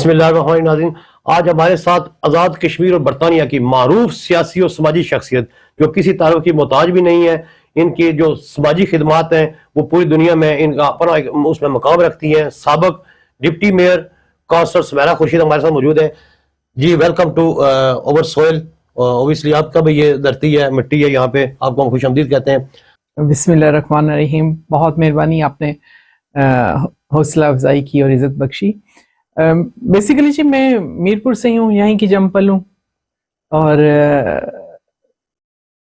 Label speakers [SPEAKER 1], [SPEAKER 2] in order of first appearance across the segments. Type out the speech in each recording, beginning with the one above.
[SPEAKER 1] بسم اللہ الرحمن الرحیم. ناظرین، آج ہمارے ساتھ آزاد کشمیر اور برطانیہ کی معروف سیاسی اور سماجی شخصیت جو کسی تعارف کی محتاج بھی نہیں ہے. ان کی جو سماجی خدمات ہیں وہ پوری دنیا میں ان کا اپنا اس میں مقام رکھتی ہیں. سابق deputy mayor councillor Sameera Khurshid ہمارے ساتھ موجود ہے. جی ویلکم ٹو اوور سوئل. اوبیسلی آپ کا بھی یہ دھرتی ہے، مٹی ہے، یہاں پہ آپ کو ہم خوش آمدید کہتے ہیں.
[SPEAKER 2] بسم اللہ الرحمن الرحیم. بہت مہربانی، آپ نے حوصلہ افزائی کی اور عزت بخشی. بیسیکلی جی میں میرپور سے ہی ہوں، یہیں کی جمپل ہوں، اور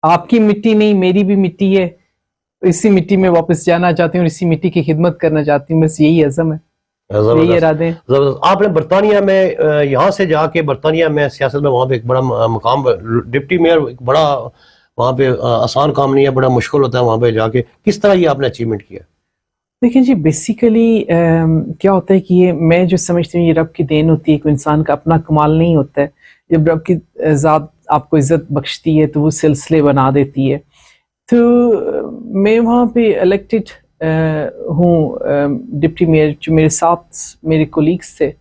[SPEAKER 2] آپ کی مٹی نہیں میری بھی مٹی ہے. اسی مٹی میں واپس جانا چاہتی ہوں اور اسی مٹی کی خدمت کرنا چاہتی ہوں. بس یہی عزم ہے، یہی ارادے ہیں.
[SPEAKER 1] آپ نے برطانیہ میں یہاں سے جا کے برطانیہ میں سیاست میں وہاں پہ ایک بڑا مقام، ڈپٹی میئر، ایک بڑا وہاں پہ آسان کام نہیں ہے، بڑا مشکل ہوتا ہے وہاں پہ جا کے. کس طرح یہ آپ نے اچیومنٹ کیا؟
[SPEAKER 2] دیکھیں جی بیسیکلی کیا ہوتا ہے کہ یہ میں جو سمجھتی ہوں یہ رب کی دین ہوتی ہے. کوئی انسان کا اپنا کمال نہیں ہوتا ہے. جب رب کی ذات آپ کو عزت بخشتی ہے تو وہ سلسلے بنا دیتی ہے. تو میں وہاں پہ الیکٹڈ ہوں ڈپٹی میئر. جو میرے ساتھ میرے کولیگس تھے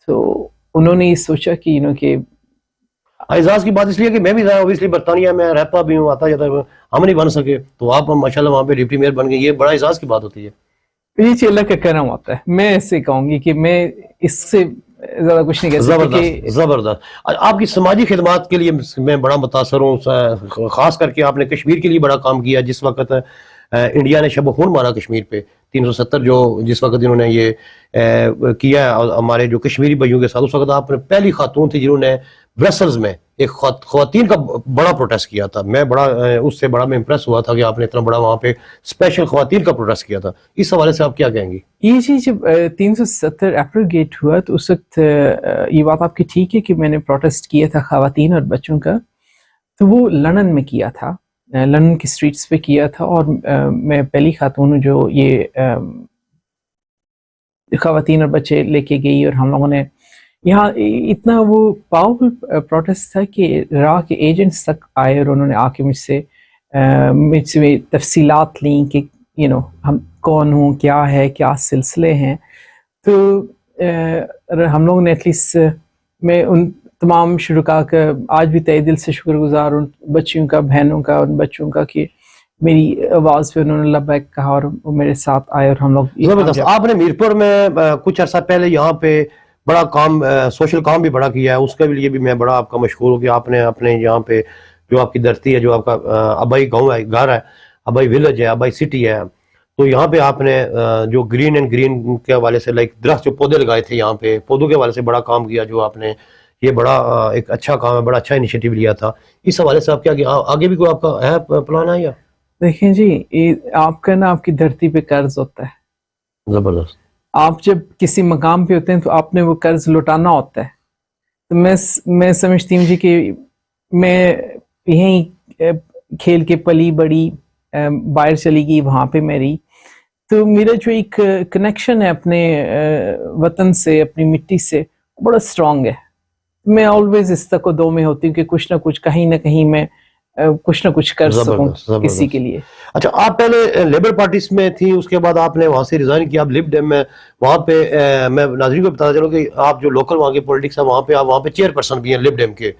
[SPEAKER 2] تو انہوں نے یہ سوچا کہ کہ
[SPEAKER 1] اعزاز کی بات اس لیے کہ میں بھی اوبیسلی برطانیہ میں رہتا بھی ہوں، آتا جاتا ہوں، ہم نہیں بن سکے تو آپ ماشاءاللہ وہاں پہ ڈپٹی میئر بن گئے. یہ بڑا اعزاز کی بات ہوتی ہے.
[SPEAKER 2] یہ اللہ کا کرم ہوتا ہے. میں ایسے کہوں گی کہ میں اس سے زیادہ کچھ نہیں کہہ سکتی.
[SPEAKER 1] زبردست. آپ کی سماجی خدمات کے لیے میں بڑا متاثر ہوں، خاص کر کے آپ نے کشمیر کے لیے بڑا کام کیا. جس وقت انڈیا نے شب خون مارا کشمیر پہ 370 جو جس وقت انہوں نے یہ کیا ہمارے جو کشمیری بھائیوں کے ساتھ، اس وقت آپ نے پہلی خاتون تھی جنہوں نے برسلز میں ایک خواتین کا بڑا پروٹیسٹ کیا تھا. میں بڑا اس سے بڑا میں امپریس ہوا تھا کہ آپ نے اتنا بڑا وہاں پہ اسپیشل خواتین کا پروٹیسٹ کیا تھا. اس حوالے سے آپ کیا کہیں گی؟
[SPEAKER 2] یہ چیز جب 370 اپریل گیٹ ہوا تو اس وقت یہ بات آپ کی ٹھیک ہے کہ میں نے پروٹیسٹ کیا تھا خواتین اور بچوں کا. تو وہ لندن میں کیا تھا، لندن کی اسٹریٹس پہ کیا تھا، اور میں پہلی خاتون ہوں جو یہ خواتین اور بچے لے کے گئی. اور ہم لوگوں نے یہاں اتنا وہ پاورفل پروٹیسٹ تھا کہ راہ کے ایجنٹس تک آئے اور انہوں نے آ کے مجھ سے تفصیلات لیں کہ ہم کون ہوں، کیا ہے، کیا سلسلے ہیں. تو ہم لوگوں نے ایٹ لیسٹ میں ان تمام شرکاء کا آج بھی تہہ دل سے شکر گزار ہوں، بچیوں کا، بہنوں کا، ان بچوں کا، کہ میری آواز پہ انہوں نے لبیک کہا اور وہ میرے ساتھ آئے. اور ہم لوگ
[SPEAKER 1] آپ نے میرپور میں کچھ عرصہ پہلے یہاں پہ بڑا کام، سوشل کام بھی بڑا کیا ہے. اس کے لیے بھی میں بڑا آپ کا مشکور ہوں کہ آپ نے اپنے یہاں پہ جو آپ کی دھرتی ہے، جو آپ کا آبائی گاؤں ہے، گھر ہے، آبائی ولیج ہے، آبائی سٹی ہے، تو یہاں پہ آپ نے جو گرین اینڈ گرین کے حوالے سے لائک درخت جو پودے لگائے تھے یہاں پہ، پودوں کے حوالے سے بڑا کام کیا. جو آپ نے یہ بڑا ایک اچھا کام ہے، بڑا اچھا انیشیٹو لیا تھا. اس حوالے سے آپ کیا کیا آگے بھی کوئی آپ کا ہے پلان ہے؟ یا
[SPEAKER 2] دیکھیں جی آپ کا نا آپ کی دھرتی پہ قرض ہوتا ہے.
[SPEAKER 1] زبردست.
[SPEAKER 2] آپ جب کسی مقام پہ ہوتے ہیں تو آپ نے وہ قرض لوٹانا ہوتا ہے. تو میں سمجھتی ہوں جی کہ میں یہیں کھیل کے پلی بڑی، باہر چلی گئی، وہاں پہ میں رہی. تو میرا جو ایک کنیکشن ہے اپنے وطن سے، اپنی مٹی سے، بڑا اسٹرانگ ہے. میں آلویز اس تک و دو میں ہوتی ہوں کہ کچھ نہ کچھ، کہیں نہ کہیں میں کچھ نہ کچھ کر سکوں کسی کے لیے.
[SPEAKER 1] اچھا، آپ پہلے لیبر پارٹی میں تھی، اس کے بعد آپ نے وہاں سے ریزائن کیا، آپ لب ڈیم میں وہاں پہ میں ناظرین کو بتاتا چلوں کہ آپ جو لوکل وہاں کے پولیٹکس ہے وہاں پہ آپ وہاں پہ چیئر پرسن بھی ہیں لب ڈیم کے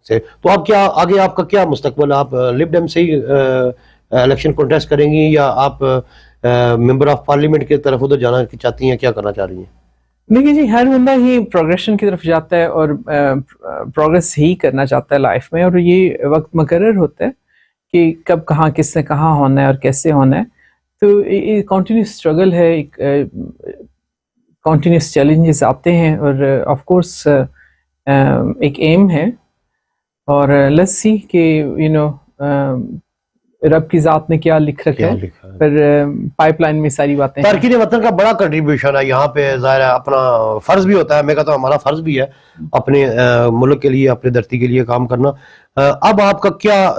[SPEAKER 1] سے. تو آپ کیا آگے آپ کا کیا مستقبل؟ آپ لب ڈیم سے ہی الیکشن کنٹیسٹ کریں گی یا آپ ممبر آف پارلیمنٹ کی طرف ادھر جانا چاہتی ہیں؟ کیا کرنا چاہ رہی ہیں؟
[SPEAKER 2] دیکھیے جی ہر بندہ ہی پروگریشن کی طرف جاتا ہے اور پروگریس ہی کرنا چاہتا ہے لائف میں، اور یہ وقت مقرر ہوتا ہے کہ کب کہاں کس نے کہاں ہونا ہے اور کیسے ہونا ہے. تو یہ کنٹینیوس اسٹرگل ہے، ایک کنٹینیوس چیلنجز آتے ہیں، اور آف کورس ایک ایم ہے. اور لیٹس سی کہ رب کی ذات نے کیا لکھ رکھا ہے، پھر پائپ لائن میں ساری باتیں.
[SPEAKER 1] تارکین وطن کا بڑا کنٹریبیوشن ہے یہاں پہ، ظاہر ہے اپنا فرض بھی ہوتا ہے. میں کہتا ہوں ہمارا فرض بھی ہے اپنے ملک کے لیے، اپنے دھرتی کے لیے کام کرنا. اب آپ کا کیا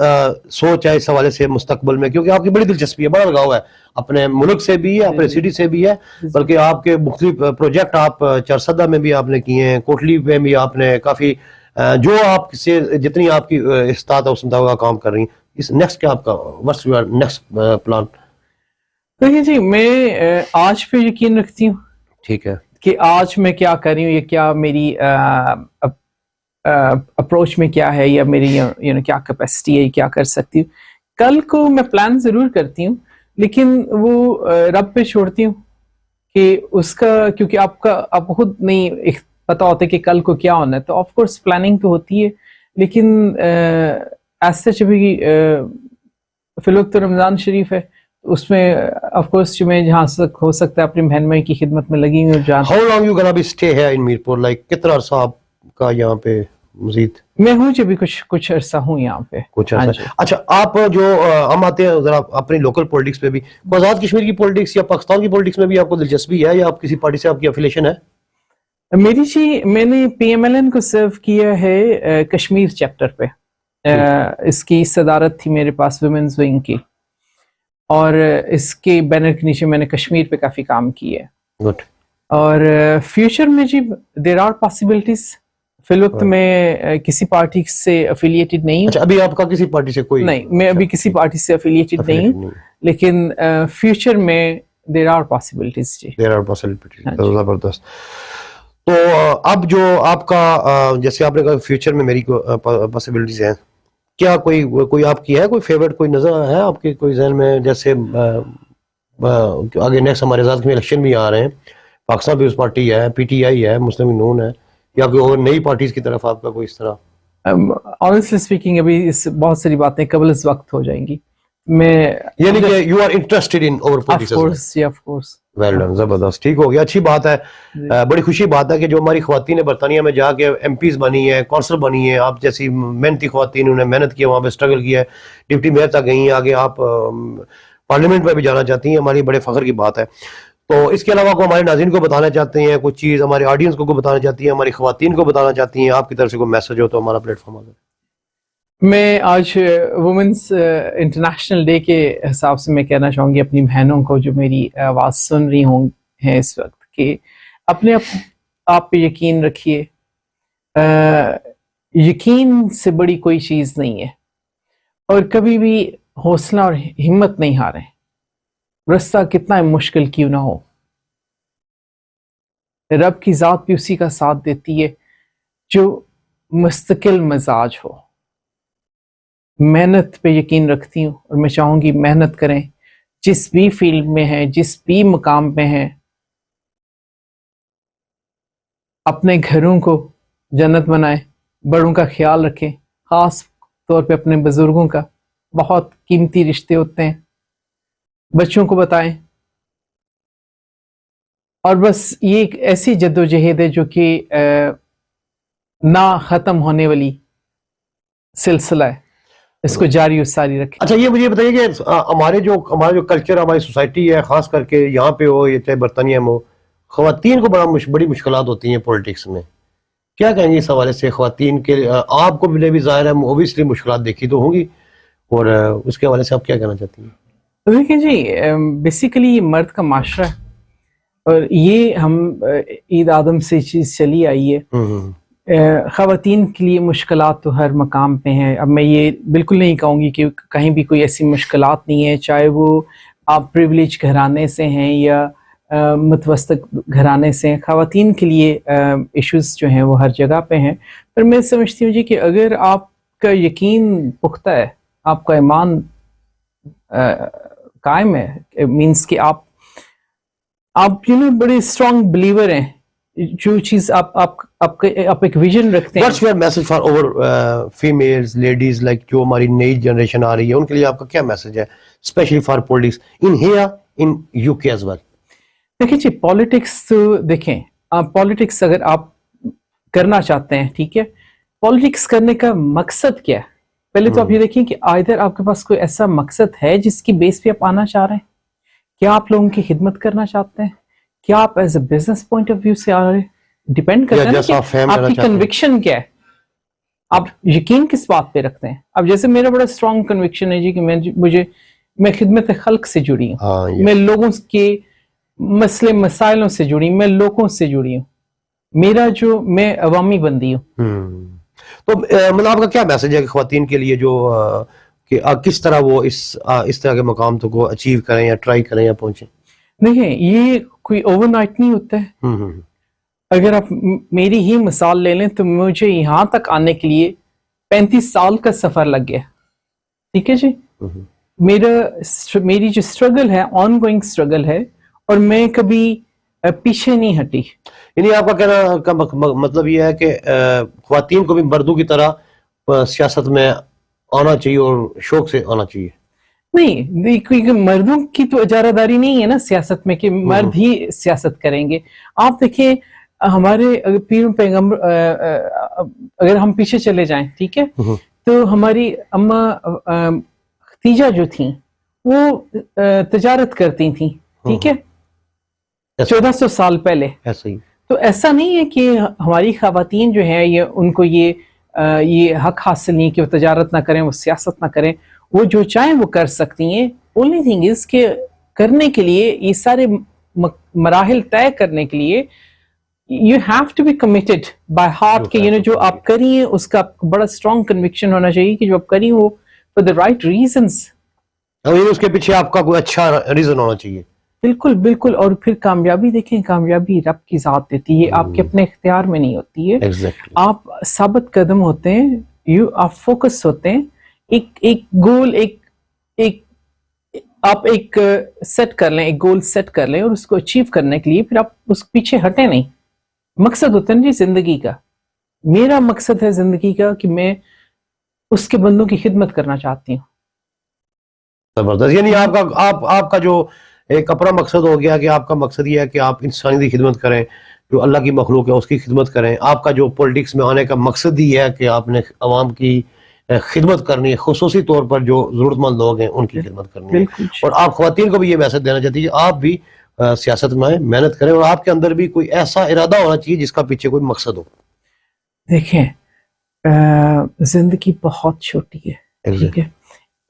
[SPEAKER 1] سوچ ہے اس حوالے سے مستقبل میں؟ کیونکہ آپ کی بڑی دلچسپی ہے، بڑا لگاؤ ہے اپنے ملک سے بھی ہے، اپنے سٹی سے بھی ہے، بلکہ آپ کے مختلف پروجیکٹ آپ چرسدہ میں بھی آپ نے کیے ہیں، کوٹلی میں بھی آپ نے کافی جو آپ سے جتنی آپ کی استطاعت ہے اس مطابق کام کر رہی ہیں. اس نیکسٹ کیا آپ کا what's your next پلان؟
[SPEAKER 2] دیکھیے جی میں آج پہ یقین رکھتی ہوں.
[SPEAKER 1] ٹھیک ہے.
[SPEAKER 2] کہ آج میں کیا کر رہی ہوں، یا کیا میری اپروچ میں کیا ہے، یا میری کیا کیپیسٹی ہے، کیا کر سکتی ہوں. کل کو میں پلان ضرور کرتی ہوں، لیکن وہ رب پہ چھوڑتی ہوں کہ اس کا، کیونکہ آپ کو خود نہیں پتا ہوتا کہ کل کو کیا ہونا ہے. تو آف کورس پلاننگ تو ہوتی ہے، لیکن ایز سچ ابھی فی الوقت رمضان شریف ہے، اس میں آف کورس جو میں جہاں ہو سکتا ہے اپنی بہن بھائی کی خدمت میں لگی ہوئی ہوں.
[SPEAKER 1] How long you gonna be stay here in Mirpur? Like کتنا عرصہ آپ کا یہاں پہ مزید؟
[SPEAKER 2] میں ہوں جب بھی کچھ عرصہ ہوں یہاں پہ.
[SPEAKER 1] کچھ عرصہ. اچھا، آپ جو ہم آتے ہیں ذرا اپنی لوکل پولیٹکس پہ بھی، آزاد کشمیر کی پولیٹکس یا پاکستان کی پولیٹکس میں بھی آپ کو دلچسپی ہے، یا آپ کسی پارٹی سے آپ کی افیلیشن ہے؟
[SPEAKER 2] میری جی، میں نے پی ایم ایل این کو سرو کیا ہے کشمیر چیپٹر پہ. اس کی صدارت تھی میرے پاس ویمنز ونگ کی، اور اس کے بینر کے نیچے میں نے کشمیر پہ کافی کام کیا ہے.
[SPEAKER 1] گڈ.
[SPEAKER 2] اور فیوچر میں جی دیر آر پاسبلٹیز. فی الوقت میں کسی پارٹی سے افیلیٹڈ نہیں ہوں.
[SPEAKER 1] اچھا، ابھی آپ کا کسی پارٹی سے کوئی؟
[SPEAKER 2] نہیں، میں ابھی کسی پارٹی سے افیلیٹڈ نہیں ہوں، لیکن فیوچر میں دیر آر پاسبلٹیز. جی
[SPEAKER 1] دیر آر پاسبلٹیز. زبردست. تو اب جو آپ کا جیسے آپ نے کہا فیوچر میں میری پاسبلٹیز ہیں، کیا کوئی آپ کی ہے کوئی فیورٹ، کوئی نظر ہے آپ کے کوئی ذہن میں؟ جیسے آگے نیکسٹ ہمارے آزاد میں الیکشن بھی آ رہے ہیں، پاکستان پیپلز پارٹی ہے، پی ٹی آئی ہے، مسلم نون ہے، یا کوئی اور نئی پارٹیز کی طرف آپ کا کوئی اس طرح؟
[SPEAKER 2] آنیسٹلی اسپیکنگ ابھی بہت ساری باتیں قبل از وقت ہو جائیں گی. میں
[SPEAKER 1] یعنی کہ you are interested in our politics?
[SPEAKER 2] Of course.
[SPEAKER 1] Well done, زبردست، ٹھیک ہو گیا، اچھی بات ہے. بڑی خوشی بات ہے کہ جو ہماری خواتین برطانیہ میں جا کے ایم پیز بنی ہیں، کونسل بنی ہیں، آپ جیسی محنتی خواتین، انہوں نے محنت کی، وہاں پہ اسٹرگل کیا ہے، ڈپٹی میئر تک گئی ہیں، آگے آپ پارلیمنٹ میں بھی جانا چاہتی ہیں، ہماری بڑے فخر کی بات ہے. تو اس کے علاوہ کو ہمارے ناظرین کو بتانا چاہتے ہیں کچھ چیز، ہمارے آڈینس کو بتانا چاہتی ہیں، ہماری خواتین کو بتانا چاہتی ہیں، آپ کی طرف سے کوئی میسج ہو تو ہمارا پلیٹ فارم آ جائے.
[SPEAKER 2] میں آج وومنس انٹرنیشنل ڈے کے حساب سے میں کہنا چاہوں گی اپنی بہنوں کو جو میری آواز سن رہی ہیں اس وقت، کہ اپنے آپ پہ یقین رکھیے. یقین سے بڑی کوئی چیز نہیں ہے، اور کبھی بھی حوصلہ اور ہمت نہیں ہاریں، رستہ کتنا مشکل کیوں نہ ہو. رب کی ذات بھی اسی کا ساتھ دیتی ہے جو مستقل مزاج ہو. محنت پہ یقین رکھتی ہوں، اور میں چاہوں گی محنت کریں، جس بھی فیلڈ میں ہیں، جس بھی مقام پہ ہیں. اپنے گھروں کو جنت بنائیں، بڑوں کا خیال رکھیں، خاص طور پہ اپنے بزرگوں کا، بہت قیمتی رشتے ہوتے ہیں. بچوں کو بتائیں. اور بس یہ ایک ایسی جدوجہد ہے جو کہ نہ ختم ہونے والی سلسلہ ہے، اس کو جاری و ساری رکھیں.
[SPEAKER 1] اچھا، یہ مجھے بتائیے کہ ہمارا جو کلچر، ہماری سوسائٹی ہے، خاص کر کے یہاں پہ ہو یا چاہے برطانیہ میں ہو، خواتین کو بڑی مشکلات ہوتی ہیں پولیٹکس میں. کیا کہیں گے اس حوالے سے خواتین کے؟ آپ کو بھی ظاہر ہے اوبیسلی مشکلات دیکھی تو ہوں گی، اور اس کے حوالے سے آپ کیا کہنا چاہتی ہیں؟
[SPEAKER 2] دیکھیں جی، بیسیکلی یہ مرد کا معاشرہ ہے، اور یہ ہم عید آدم سے چیز چلی آئی ہے. خواتین کے لیے مشکلات تو ہر مقام پہ ہیں. اب میں یہ بالکل نہیں کہوں گی کہ کہیں بھی کوئی ایسی مشکلات نہیں ہے، چاہے وہ آپ پریویلیج گھرانے سے ہیں یا متوسط گھرانے سے ہیں. خواتین کے لیے ایشوز جو ہیں وہ ہر جگہ پہ ہیں. پر میں سمجھتی ہوں جی کہ اگر آپ کا یقین پختہ ہے، آپ کا ایمان قائم ہے، مینس کہ آپ بڑے اسٹرانگ بلیور ہیں، جو چیز آپ ایک ویژن رکھتے ہیں.
[SPEAKER 1] What's your message for our females, ladies, like جو ہماری نئی جنریشن آ رہی ہے، ان کے لیے آپ کا کیا میسج ہے، especially for politics in here in UK as well؟
[SPEAKER 2] دیکھیں جی، پالیٹکس تو دیکھیں، پالیٹکس اگر آپ کرنا چاہتے ہیں، ٹھیک ہے، پالیٹکس کرنے کا مقصد کیا ہے؟ پہلے تو آپ یہ دیکھیں کہ آئدر آپ کے پاس کوئی ایسا مقصد ہے جس کی بیس پہ آپ آنا چاہ رہے ہیں. کیا آپ لوگوں کی خدمت کرنا چاہتے ہیں؟ کیا آپ as a business point of view سے آ رہے ہیں؟ ڈیپینڈ کرتا ہے کہ آپ کی کنوکشن کیا ہے، آپ یقین کس بات پہ رکھتے ہیں. اب جیسے میرا بڑا اسٹرانگ کنوکشن ہے جی کہ میں خدمت خلق سے جڑی ہوں، میں لوگوں کے مسئلے مسائلوں سے جڑی ہوں، میں لوگوں سے جڑی ہوں، میں عوامی بندی ہوں.
[SPEAKER 1] تو مطلب آپ کا کیا میسج ہے کہ خواتین کے لیے جو کہ کس طرح وہ اس طرح کے مقام تک کو اچیو کریں یا ٹرائی کریں یا پہنچیں؟
[SPEAKER 2] دیکھیں، یہ کوئی اوور نائٹ نہیں ہوتا ہے. اگر آپ میری ہی مثال لے لیں تو مجھے یہاں تک آنے کے لیے 35 سال کا سفر لگ گیا. ٹھیک ہے جی. میری جو اسٹرگل ہے آن گوئنگ اسٹرگل ہے, اور میں کبھی پیچھے نہیں ہٹی.
[SPEAKER 1] یعنی آپ کا کہنا کا مطلب یہ ہے کہ خواتین کو بھی مردوں کی طرح سیاست میں آنا چاہیے اور شوق سے آنا چاہیے.
[SPEAKER 2] نہیں, کیونکہ مردوں کی تو اجارہ داری نہیں ہے نا سیاست میں کہ مرد ہی سیاست کریں گے. آپ دیکھیں ہمارے پیر پیغمبر, اگر ہم پیچھے چلے جائیں, ٹھیک ہے, تو ہماری اماں ختیجہ جو تھیں وہ تجارت کرتی تھیں, ٹھیک ہے, 1400 سال پہلے.
[SPEAKER 1] ایسا ہی
[SPEAKER 2] تو ایسا نہیں ہے کہ ہماری خواتین جو ہیں یہ ان کو یہ حق حاصل نہیں کہ وہ تجارت نہ کریں, وہ سیاست نہ کریں. وہ جو چاہیں وہ کر سکتی ہیں. اونلی تھنگ از کہ کرنے کے لیے یہ سارے مراحل طے کرنے کے لیے you have to be committed by heart کہ جو آپ کریے اس کا بڑا اسٹرانگ کنوکشن ہونا چاہیے کہ جو آپ کریے وہ فار دا رائٹ ریزنس.
[SPEAKER 1] اس کے پیچھے آپ کا کوئی اچھا ریزن ہونا چاہیے.
[SPEAKER 2] بالکل بالکل. اور پھر کامیابی دیکھیں, کامیابی رب کی ذات دیتی ہے, آپ کے اپنے اختیار میں نہیں ہوتی ہے. آپ ثابت قدم ہوتے ہیں, آپ فوکس ہوتے ہیں, ایک گول آپ ایک سیٹ کر لیں, ایک گول سیٹ کر لیں اور اس کو اچیو کرنے کے لیے پھر آپ اس پیچھے ہٹیں نہیں. مقصد ہوتا ہے نا جی زندگی کا. میرا مقصد ہے زندگی کا کہ میں اس کے بندوں کی خدمت کرنا چاہتی ہوں.
[SPEAKER 1] زبردست. یعنی آپ کا جو ایک اپنا مقصد ہو گیا کہ آپ کا مقصد یہ ہے کہ آپ انسانی کی خدمت کریں, جو اللہ کی مخلوق ہے اس کی خدمت کریں. آپ کا جو پولیٹکس میں آنے کا مقصد ہی ہے کہ آپ نے عوام کی خدمت کرنی ہے, خصوصی طور پر جو ضرورت مند لوگ ہیں ان کی خدمت کرنی ہے. اور آپ خواتین کو بھی یہ میسج دینا چاہتی ہے کہ آپ بھی سیاست میں محنت کریں اور آپ کے اندر بھی کوئی ایسا ارادہ ہونا چاہیے جس کا پیچھے کوئی مقصد ہو.
[SPEAKER 2] دیکھیں زندگی بہت چھوٹی ہے, ٹھیک ہے,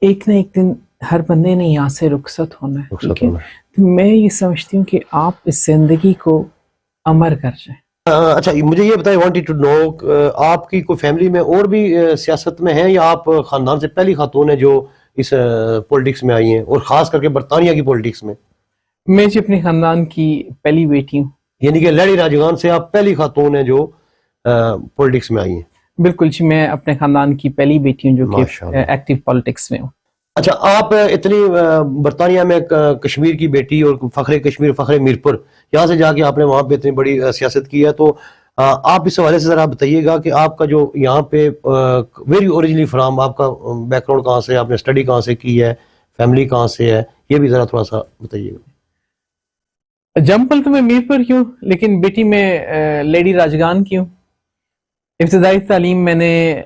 [SPEAKER 2] ایک نہ ایک دن ہر بندے نے یہاں سے رخصت ہونا ہے, ٹھیک ہے. میں یہ سمجھتی ہوں کہ آپ اس زندگی کو امر کر جائیں.
[SPEAKER 1] اچھا مجھے یہ بتائیں, وانٹیڈ ٹو نو, آپ کی کوئی فیملی میں اور بھی سیاست میں ہیں یا آپ خاندان سے پہلی خاتون ہیں جو اس پولیٹکس میں آئی ہیں, اور خاص کر کے برطانیہ کی پولیٹکس میں؟
[SPEAKER 2] میں جی اپنے خاندان کی پہلی بیٹی ہوں.
[SPEAKER 1] یعنی کہ لیڈی راجگان سے آپ پہلی خاتون ہیں جو پولیٹکس میں آئی ہیں.
[SPEAKER 2] بالکل جی, میں اپنے خاندان کی پہلی بیٹی ہوں جو کہ ایکٹیو پالیٹکس میں ہوں.
[SPEAKER 1] اچھا, آپ اتنی برطانیہ میں کشمیر کی بیٹی اور فخر کشمیر, فخر میرپور, یہاں سے جا کے آپ نے وہاں پہ اتنی بڑی سیاست کی ہے, تو آپ اس حوالے سے ذرا بتائیے گا کہ آپ کا جو یہاں پہ ویری اوریجنلی فرام, آپ کا بیک گراؤنڈ کہاں سے, آپ نے اسٹڈی کہاں سے کی ہے, فیملی کہاں سے ہے, یہ بھی ذرا تھوڑا سا بتائیے گا.
[SPEAKER 2] جمپل تو میں میرپور کی ہوں, لیکن بیٹی میں لیڈی راجگان کی ہوں. ابتدائی تعلیم میں نے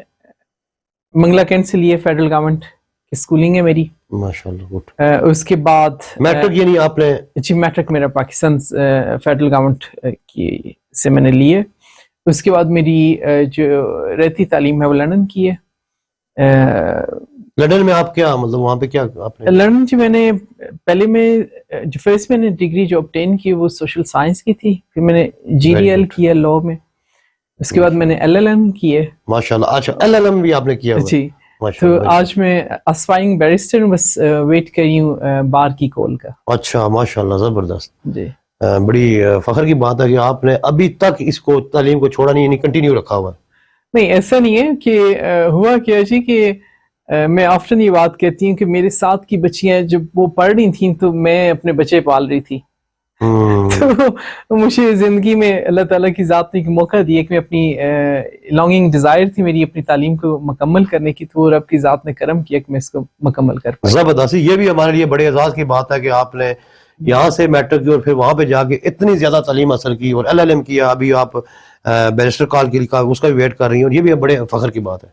[SPEAKER 2] منگلا کینٹ سے لی ہے, فیڈرل گورنمنٹ کی اسکولنگ ہے میری.
[SPEAKER 1] ماشاءاللہ, گڈ.
[SPEAKER 2] اس کے بعد
[SPEAKER 1] میٹرک یعنی آپ نے؟
[SPEAKER 2] جی میٹرک میرا پاکستان فیڈرل گورنمنٹ کی سے میں نے لی ہے. اس کے بعد میری جو رہتی تعلیم ہے وہ لندن کی ہے.
[SPEAKER 1] لندن میں آپ کیا مطلب وہاں پہ کیا آپ نے؟
[SPEAKER 2] لندن جی میں نے پہلے میں جو فرسٹ میں نے ڈگری جو obtain کی وہ سوشل سائنس کی تھی, پھر میں نے GDL کیا لاء میں, اس کے بعد میں نے LLM کی ہے.
[SPEAKER 1] ماشاءاللہ. اچھا LLM بھی آپ نے کیا ہوا؟
[SPEAKER 2] جی. تو آج میں اسپائرنگ بیرسٹر ہوں, بس ویٹ کر رہی ہوں بار کی کال کا.
[SPEAKER 1] اچھا ماشاءاللہ, زبردست.
[SPEAKER 2] جی
[SPEAKER 1] بڑی فخر کی بات ہے کہ آپ نے ابھی تک اس کو تعلیم کو چھوڑا نہیں, یعنی کنٹینیو رکھا ہوا.
[SPEAKER 2] نہیں ایسا نہیں ہے کہ ہوا کیا جی کہ میں آفٹن یہ بات کہتی ہوں کہ میرے ساتھ کی بچیاں جب وہ پڑھ رہی تھیں تو میں اپنے بچے پال رہی تھی. تو مجھے زندگی میں اللہ تعالیٰ کی ذات نے ایک موقع دیا کہ میں اپنی لانگنگ ڈیزائر تھی میری اپنی تعلیم کو مکمل کرنے کی, تو رب کی ذات نے کرم کیا کہ میں اس کو مکمل کر پایا.
[SPEAKER 1] زبردست. یہ بھی ہمارے لیے بڑے اعزاز کی بات ہے کہ آپ نے یہاں سے میٹرک کی اور پھر وہاں پہ جا کے اتنی زیادہ تعلیم حاصل کی اور LLM کیا, ابھی آپ بیرسٹر کال کے لیے اس کا بھی ویٹ کر رہی ہیں, اور یہ بھی بڑے فخر کی بات ہے.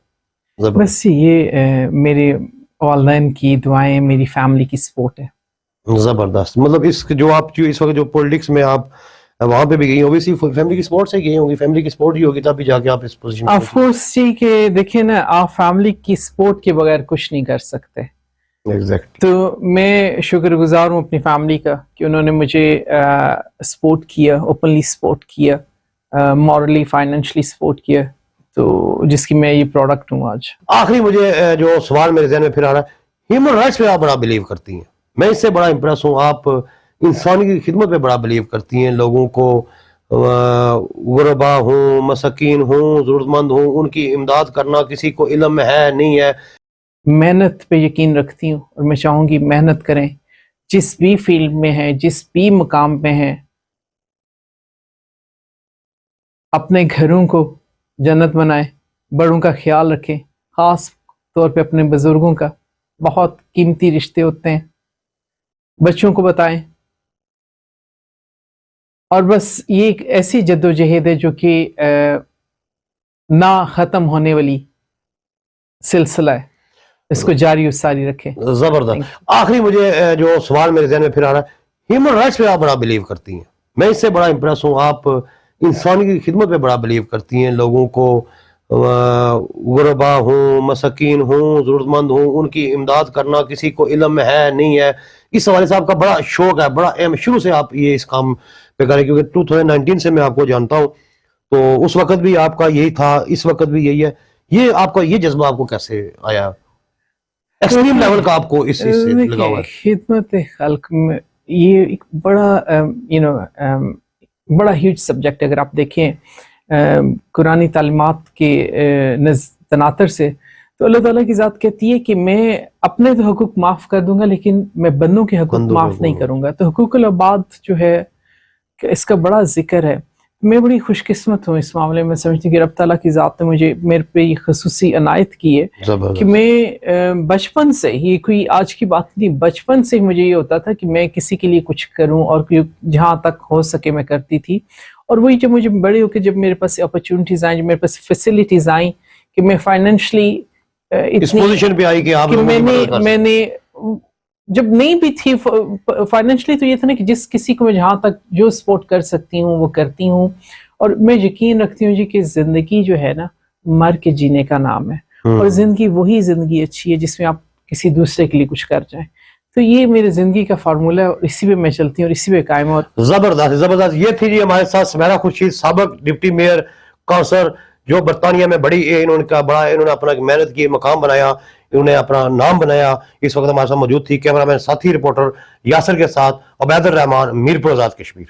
[SPEAKER 2] بس یہ میرے والدین کی دعائیں, میری فیملی کی سپورٹ ہے.
[SPEAKER 1] زبردست. مطلب اس جو آپ جو اس وقت جو پولیٹکس میں آپ وہاں پہ بھی گئی, اوبیسلی فیملی کی سپورٹ سے گئی ہوں گی, فیملی کی سپورٹ ہی ہوگی تب بھی جا کے آپ اس پوزیشن
[SPEAKER 2] آف کورس جی, کہ دیکھیں نا آپ فیملی کی سپورٹ کے بغیر کچھ نہیں کر سکتے.
[SPEAKER 1] ایگزیکٹ.
[SPEAKER 2] تو میں شکر گزار ہوں اپنی فیملی کا کہ انہوں نے مجھے سپورٹ کیا, اوپنلی سپورٹ کیا, مورلی فائنینشلی سپورٹ کیا, تو جس کی میں یہ پروڈکٹ ہوں آج.
[SPEAKER 1] آخری مجھے جو سوال میرے ذہن میں پھر آ رہا ہے, ہیومن رائٹس پہ آپ بڑا بلیو کرتی ہیں, میں اس سے بڑا امپریس ہوں. آپ انسانی کی خدمت پہ بڑا بلیو کرتی ہیں, لوگوں کو غربا ہوں، مساکین ہوں، ضرورت مند ہوں، ان کی امداد کرنا کسی کو علم میں ہے نہیں ہے.
[SPEAKER 2] محنت پہ یقین رکھتی ہوں اور میں چاہوں گی محنت کریں، جس بھی فیلڈ میں ہیں، جس بھی مقام پہ ہیں، اپنے گھروں کو جنت بنائیں، بڑوں کا خیال رکھیں، خاص طور پہ اپنے بزرگوں کا. بہت قیمتی رشتے ہوتے ہیں، بچوں کو بتائیں. اور بس یہ ایک ایسی جدوجہد ہے جو کہ نہ ختم ہونے والی سلسلہ ہے، اس کو جاری و ساری رکھیں.
[SPEAKER 1] زبردست. آخری مجھے جو سوال میرے ذہن میں پھر آ رہا ہے، ہیومن رائٹس پہ آپ بڑا بلیو کرتی ہیں، میں اس سے بڑا امپریس ہوں. آپ انسانی کی خدمت پہ بڑا بلیو کرتی ہیں، لوگوں کو غربا ہوں، مساکین ہوں، ضرورت مند ہوں، ان کی امداد کرنا کسی کو علم میں ہے نہیں ہے. اس حوالے سے آپ کا بڑا شوق ہے، بڑا اہم، شروع سے آپ یہ اس کام پہ کریں، کیونکہ 2019 سے میں آپ کو جانتا ہوں، تو اس وقت بھی آپ کا یہی تھا، اس وقت بھی یہی ہے. یہ آپ کا یہ جذبہ آپ کو کیسے آیا؟ ایکسٹریم لیول کا آپ کو اس سے لگا ہوا ہے.
[SPEAKER 2] خدمت خلق میں یہ ایک بڑا بڑا ہیوج سبجیکٹ ہے. اگر آپ دیکھیں قرآنی تعلیمات کے تناظر سے، تو اللہ تعالیٰ کی ذات کہتی ہے کہ میں اپنے تو حقوق معاف کر دوں گا، لیکن میں بندوں کے حقوق معاف نہیں کروں گا. تو حقوق العباد جو ہے اس کا بڑا ذکر ہے. میں بڑی خوش قسمت ہوں اس معاملے میں، سمجھتی کہ رب تعالیٰ کی ذات نے میرے پہ یہ خصوصی عنایت کی ہے کہ میں بچپن سے، یہ کوئی آج کی بات نہیں، بچپن سے مجھے یہ ہوتا تھا کہ میں کسی کے لیے کچھ کروں، اور جہاں تک ہو سکے میں کرتی تھی. اور وہی جب مجھے بڑے ہو کے جب میرے پاس اپرچونٹیز آئیں، جب میرے پاس فیسلٹیز آئیں کہ میں فائنینشلی
[SPEAKER 1] اس پوزیشن پہ آئی کہ آپ
[SPEAKER 2] میں نے جب نہیں بھی تھی فائنینشلی، تو یہ تھا نا کہ جس کسی کو میں جہاں تک جو سپورٹ کر سکتی ہوں وہ کرتی ہوں. اور میں یقین رکھتی ہوں جی کہ زندگی جو ہے نا مر کے جینے کا نام ہے، اور زندگی وہی زندگی اچھی ہے جس میں آپ کسی دوسرے کے لیے کچھ کر جائیں. تو یہ میرے زندگی کا فارمولہ ہے، اور اسی پہ میں چلتی ہوں اور اسی پہ قائم ہوں.
[SPEAKER 1] زبردست زبردست. یہ تھی جی ہمارے ساتھ سمیرہ خورشید، سابق ڈپٹی میئر کوثر، جو برطانیہ میں انہوں نے اپنا محنت کی، مقام بنایا، انہوں نے اپنا نام بنایا. اس وقت ہمارے ساتھ موجود تھی. کیمرہ مین ساتھی رپورٹر یاسر کے ساتھ عبید الرحمان، میرپور آزاد کشمیر.